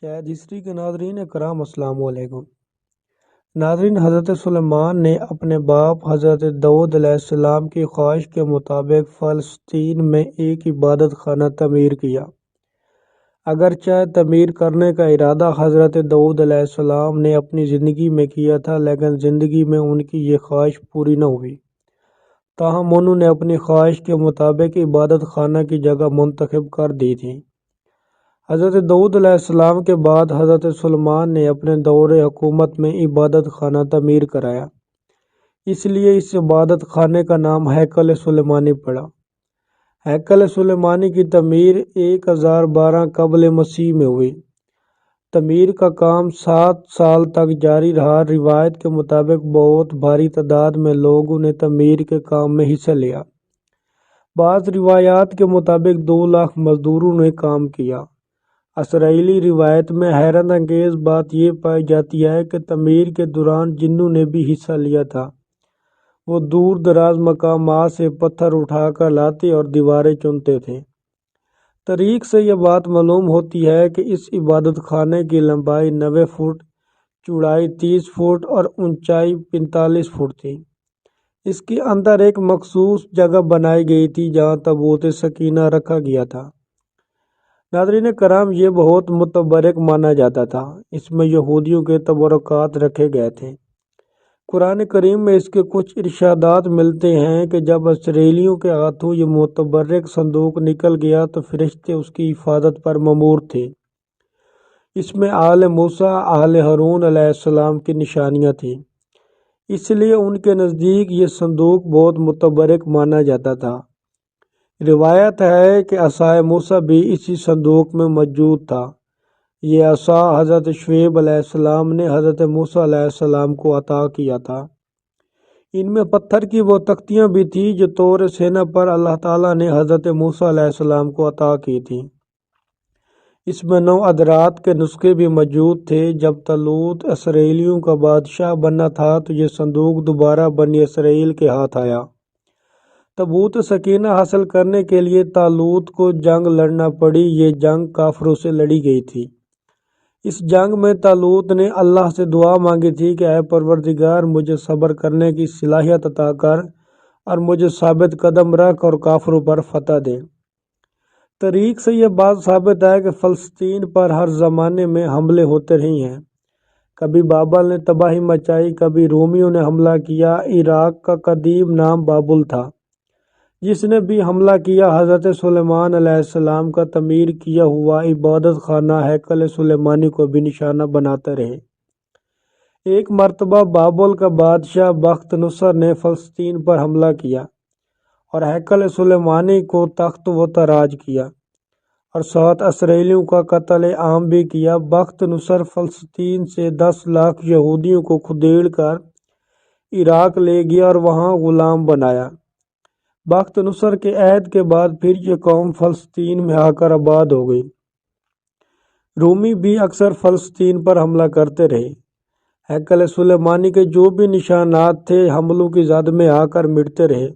شاید ہسٹری کے ناظرین کرام السلام علیکم۔ ناظرین، حضرت سلیمان نے اپنے باپ حضرت داؤد علیہ السلام کی خواہش کے مطابق فلسطین میں ایک عبادت خانہ تعمیر کیا۔ اگرچہ تعمیر کرنے کا ارادہ حضرت داؤد علیہ السلام نے اپنی زندگی میں کیا تھا، لیکن زندگی میں ان کی یہ خواہش پوری نہ ہوئی۔ تاہم انہوں نے اپنی خواہش کے مطابق عبادت خانہ کی جگہ منتخب کر دی تھی۔ حضرت داؤد علیہ السلام کے بعد حضرت سلیمان نے اپنے دور حکومت میں عبادت خانہ تعمیر کرایا، اس لیے اس عبادت خانے کا نام ہیکل سلیمانی پڑا۔ ہیکل سلیمانی کی تعمیر 1012 قبل مسیح میں ہوئی۔ تعمیر کا کام 7 سال تک جاری رہا۔ روایت کے مطابق بہت بھاری تعداد میں لوگوں نے تعمیر کے کام میں حصہ لیا۔ بعض روایات کے مطابق 2 لاکھ مزدوروں نے کام کیا۔ اسرائیلی روایت میں حیرت انگیز بات یہ پائی جاتی ہے کہ تعمیر کے دوران جنوں نے بھی حصہ لیا تھا، وہ دور دراز مقامات سے پتھر اٹھا کر لاتے اور دیواریں چنتے تھے۔ تاریخ سے یہ بات معلوم ہوتی ہے کہ اس عبادت خانے کی لمبائی 90 فٹ، چوڑائی 30 فٹ اور اونچائی 45 فٹ تھی۔ اس کے اندر ایک مخصوص جگہ بنائی گئی تھی جہاں تابوت سکینہ رکھا گیا تھا۔ ناظرین کرام، یہ بہت متبرک مانا جاتا تھا۔ اس میں یہودیوں کے تبرکات رکھے گئے تھے۔ قرآن کریم میں اس کے کچھ ارشادات ملتے ہیں کہ جب اسرائیلیوں کے ہاتھوں یہ متبرک صندوق نکل گیا تو فرشتے اس کی حفاظت پر مامور تھے۔ اس میں آل موسیٰ، آل ہارون علیہ السلام کی نشانیاں تھیں، اس لیے ان کے نزدیک یہ صندوق بہت متبرک مانا جاتا تھا۔ روایت ہے کہ عصائے موسیٰ بھی اسی صندوق میں موجود تھا۔ یہ عصا حضرت شعیب علیہ السلام نے حضرت موسیٰ علیہ السلام کو عطا کیا تھا۔ ان میں پتھر کی وہ تختیاں بھی تھیں جو طور سینا پر اللہ تعالیٰ نے حضرت موسیٰ علیہ السلام کو عطا کی تھیں۔ اس میں 9 ادرات کے نسخے بھی موجود تھے۔ جب طالوت اسرائیلیوں کا بادشاہ بننا تھا تو یہ صندوق دوبارہ بنی اسرائیل کے ہاتھ آیا۔ تابوت سکینہ حاصل کرنے کے لیے طالوت کو جنگ لڑنا پڑی۔ یہ جنگ کافروں سے لڑی گئی تھی۔ اس جنگ میں طالوت نے اللہ سے دعا مانگی تھی کہ اے پروردگار، مجھے صبر کرنے کی صلاحیت عطا کر اور مجھے ثابت قدم رکھ اور کافروں پر فتح دے۔ تاریخ سے یہ بات ثابت ہے کہ فلسطین پر ہر زمانے میں حملے ہوتے رہے ہیں۔ کبھی بابل نے تباہی مچائی، کبھی رومیوں نے حملہ کیا۔ عراق کا قدیم نام بابل تھا۔ جس نے بھی حملہ کیا، حضرت سلیمان علیہ السلام کا تعمیر کیا ہوا عبادت خانہ ہیکل سلیمانی کو بھی نشانہ بناتے رہے۔ ایک مرتبہ بابل کا بادشاہ بخت نصر نے فلسطین پر حملہ کیا اور ہیکل سلیمانی کو تخت و تاراج کیا اور 7 اسرائیلیوں کا قتل عام بھی کیا۔ بخت نصر فلسطین سے 10 لاکھ یہودیوں کو کھدیڑ کر عراق لے گیا اور وہاں غلام بنایا۔ بخت نصر کے عہد کے بعد پھر یہ قوم فلسطین میں آ کر آباد ہو گئی۔ رومی بھی اکثر فلسطین پر حملہ کرتے رہے۔ ہیکل سلیمانی کے جو بھی نشانات تھے حملوں کی زد میں آ کر مٹتے رہے۔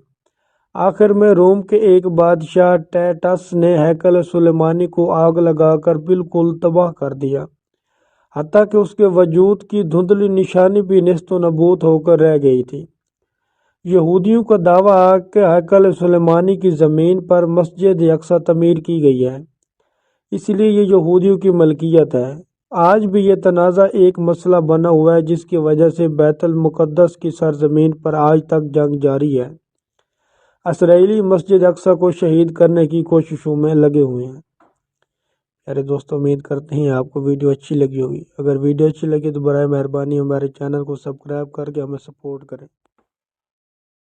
آخر میں روم کے ایک بادشاہ ٹائٹس نے ہیکل سلیمانی کو آگ لگا کر بالکل تباہ کر دیا، حتیٰ کہ اس کے وجود کی دھندلی نشانی بھی نیست و نابود ہو کر رہ گئی تھی۔ یہودیوں کا دعویٰ ہے کہ ہیکل سلیمانی کی زمین پر مسجد اقصی تعمیر کی گئی ہے، اس لیے یہ یہودیوں کی ملکیت ہے۔ آج بھی یہ تنازع ایک مسئلہ بنا ہوا ہے، جس کی وجہ سے بیت المقدس کی سرزمین پر آج تک جنگ جاری ہے۔ اسرائیلی مسجد اقصی کو شہید کرنے کی کوششوں میں لگے ہوئے ہیں۔ میرے دوستوں، امید کرتے ہیں آپ کو ویڈیو اچھی لگی ہوگی۔ اگر ویڈیو اچھی لگی تو برائے مہربانی ہمارے چینل کو سبسکرائب کر کے ہمیں سپورٹ کریں۔